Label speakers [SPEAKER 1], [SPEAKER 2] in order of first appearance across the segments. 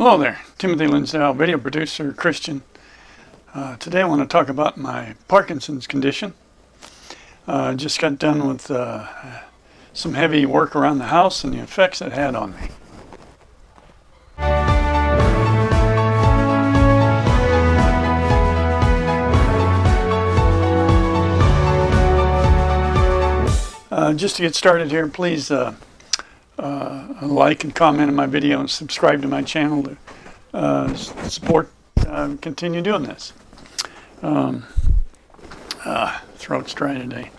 [SPEAKER 1] Hello there, Timothy Linsdale, video producer, Christian. Today I want to talk about my Parkinson's condition. Just got done with some heavy work around the house and the effects it had on me. Just to get started here, please like and comment on my video and subscribe to my channel to support continue doing this. Throat's dry today.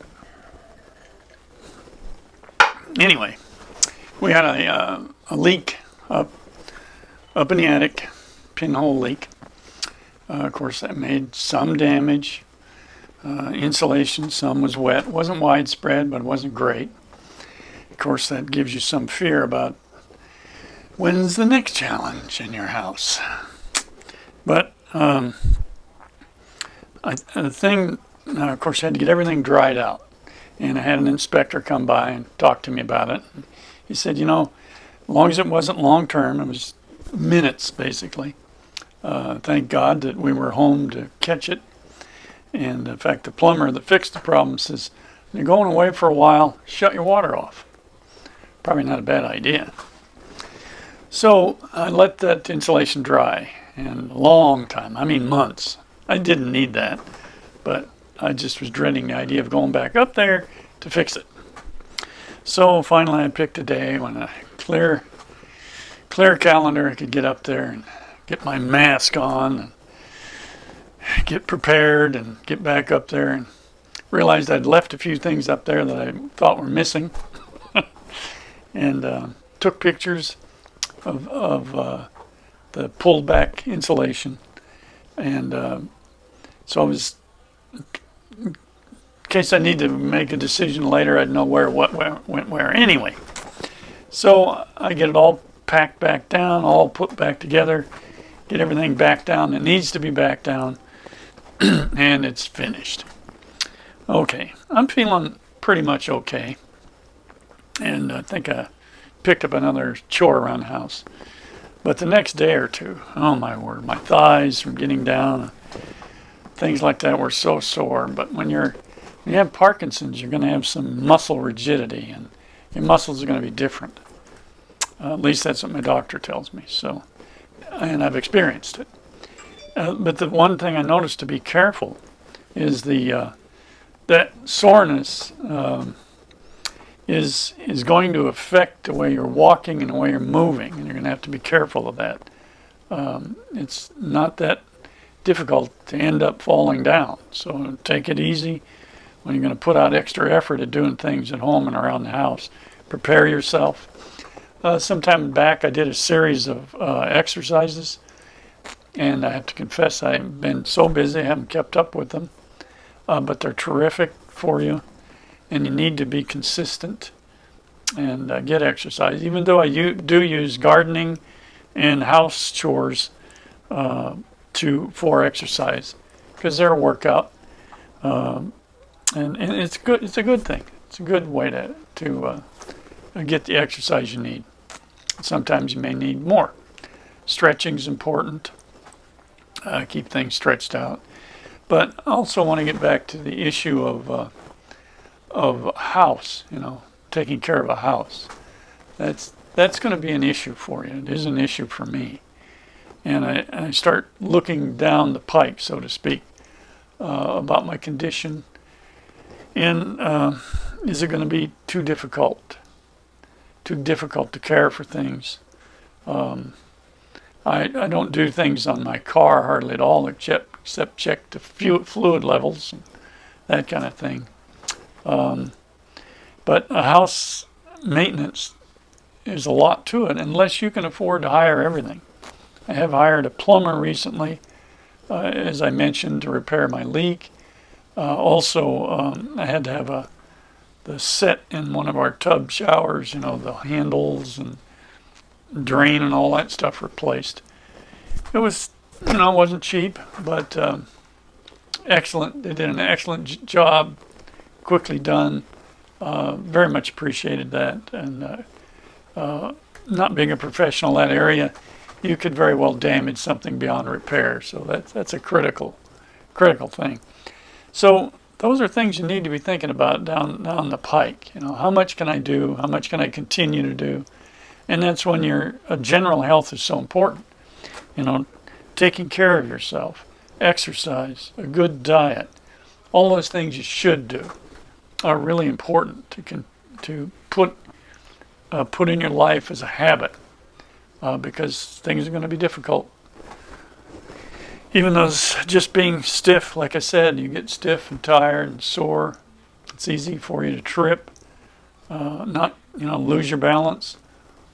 [SPEAKER 1] Anyway, we had a leak up in the attic, pinhole leak. Of course, that made some damage. Insulation, some was wet. It wasn't widespread, but it wasn't great. Of course, that gives you some fear about when's the next challenge in your house. But the thing, of course, I had to get everything dried out. And I had an inspector come by and talk to me about it. He said, you know, as long as it wasn't long term, it was minutes basically. Thank God that we were home to catch it. And in fact, the plumber that fixed the problem says, when you're going away for a while, shut your water off. Probably not a bad idea. So I let that insulation dry, and a long time, I mean months. I didn't need that, but I just was dreading the idea of going back up there to fix it. So finally I picked a day when a clear calendar, I could get up there and get my mask on and get prepared and get back up there, and realized I'd left a few things up there that I thought were missing. And took pictures of the pulled back insulation. And so I was, in case I need to make a decision later, I'd know what went where anyway. So I get it all packed back down, all put back together, get everything back down that needs to be back down, and it's finished. Okay, I'm feeling pretty much okay. And I think I picked up another chore around the house. But the next day or two, oh my word, my thighs from getting down, things like that were so sore. But when you have Parkinson's, you're going to have some muscle rigidity, and your muscles are going to be different. At least that's what my doctor tells me. So, and I've experienced it. But the one thing I noticed to be careful is that soreness is going to affect the way you're walking and the way you're moving, and you're going to have to be careful of that. It's not that difficult to end up falling down, so take it easy when you're going to put out extra effort at doing things at home and around the house. Prepare yourself. Sometime back I did a series of exercises, and I have to confess I've been so busy I haven't kept up with them, but they're terrific for you. And you need to be consistent and get exercise. Even though I do use gardening and house chores for exercise, because they're a workout, and it's good. It's a good thing. It's a good way to get the exercise you need. Sometimes you may need more. Stretching is important. Keep things stretched out. But I also want to get back to the issue of a house, taking care of a house. That's going to be an issue for you. It is an issue for me. And I start looking down the pipe, so to speak, about my condition. And is it going to be too difficult to care for things? I don't do things on my car hardly at all, except check the fluid levels and that kind of thing. But a house maintenance is a lot to it, unless you can afford to hire everything. I have hired a plumber recently, as I mentioned, to repair my leak. Also, I had to have the set in one of our tub showers, the handles and drain and all that stuff replaced. It was, it wasn't cheap, but excellent. They did an excellent job, quickly done. Very much appreciated that. And not being a professional in that area, you could very well damage something beyond repair. So that's a critical thing. So those are things you need to be thinking about down the pike. You know, how much can I do? How much can I continue to do? And that's when your general health is so important. You know, taking care of yourself, exercise, a good diet, all those things you should do are really important to put in your life as a habit, because things are going to be difficult. Even those just being stiff, like I said, you get stiff and tired and sore. It's easy for you to trip, not lose your balance.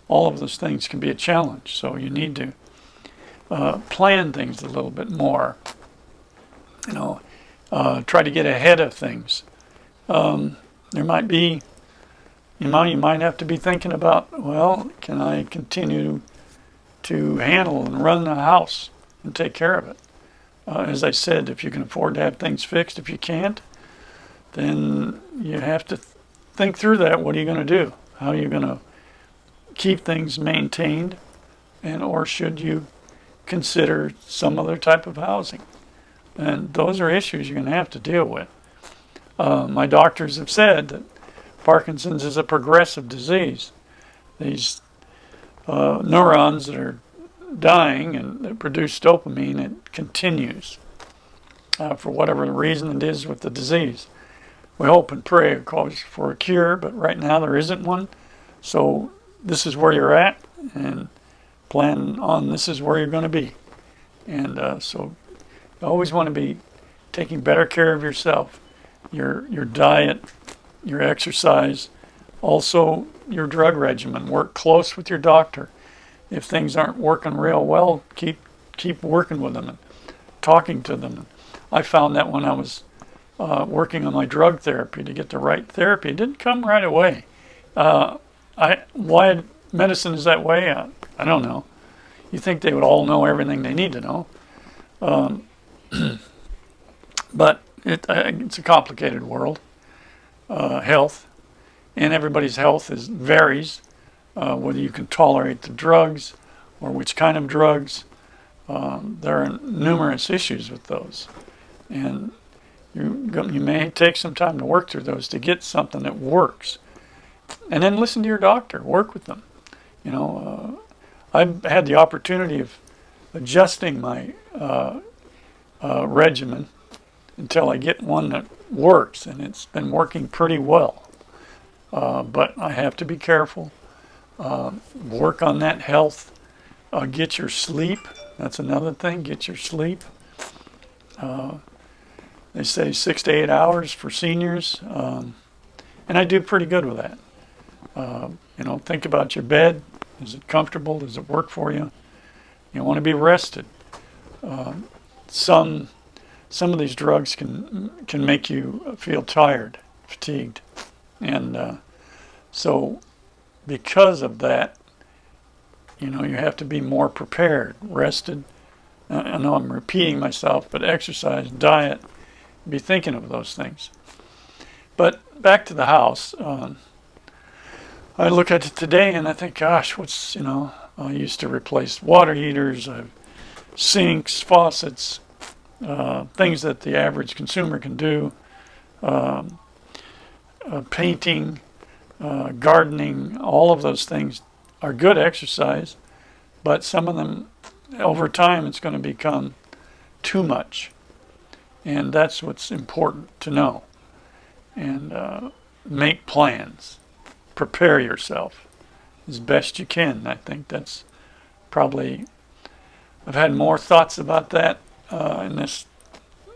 [SPEAKER 1] All of those things can be a challenge. So you need to plan things a little bit more. Try to get ahead of things. There might be, you might have to be thinking about, well, can I continue to handle and run the house and take care of it? As I said, if you can afford to have things fixed, if you can't, then you have to think through that. What are you going to do? How are you going to keep things maintained? Or should you consider some other type of housing? And those are issues you're going to have to deal with. My doctors have said that Parkinson's is a progressive disease. These neurons that are dying and that produce dopamine, it continues for whatever the reason it is with the disease. We hope and pray, of course, for a cure, but right now there isn't one. So this is where you're at, and plan on this is where you're going to be. And so you always want to be taking better care of yourself, your diet, your exercise, also your drug regimen. Work close with your doctor. If things aren't working real well, keep working with them and talking to them. I found that when I was working on my drug therapy to get the right therapy, it didn't come right away. Why medicine is that way, I don't know. You think they would all know everything they need to know. But it's a complicated world, health, and everybody's health varies, whether you can tolerate the drugs or which kind of drugs. There are numerous issues with those, and you may take some time to work through those to get something that works, and then listen to your doctor, work with them. I've had the opportunity of adjusting my regimen until I get one that works, and it's been working pretty well. But I have to be careful. Work on that health. Get your sleep. That's another thing. Get your sleep. They say 6 to 8 hours for seniors, and I do pretty good with that. Think about your bed. Is it comfortable? Does it work for you? You want to be rested. Some of these drugs can make you feel tired, fatigued, and so because of that, you have to be more prepared, rested. I know I'm repeating myself, but exercise, diet, be thinking of those things. But back to the house. I look at it today and I think, gosh, I used to replace water heaters, sinks, faucets, things that the average consumer can do, painting, gardening, all of those things are good exercise, but some of them, over time, it's going to become too much. And that's what's important to know. And make plans. Prepare yourself as best you can. I think that's probably, I've had more thoughts about that in this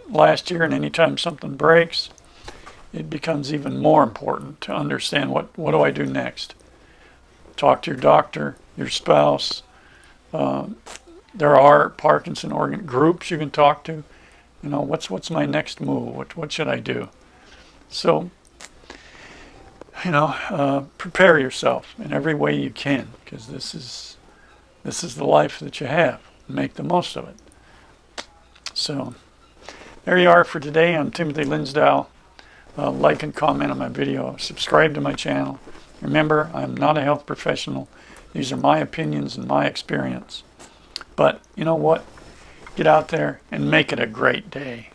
[SPEAKER 1] last year, and anytime something breaks, it becomes even more important to understand what do I do next. Talk to your doctor, your spouse. There are Parkinson organ groups you can talk to. What's my next move? What should I do? So, prepare yourself in every way you can, because this is the life that you have. Make the most of it. So, there you are for today. I'm Timothy Linsdale. Like and comment on my video. Subscribe to my channel. Remember, I'm not a health professional. These are my opinions and my experience. But you know what? Get out there and make it a great day.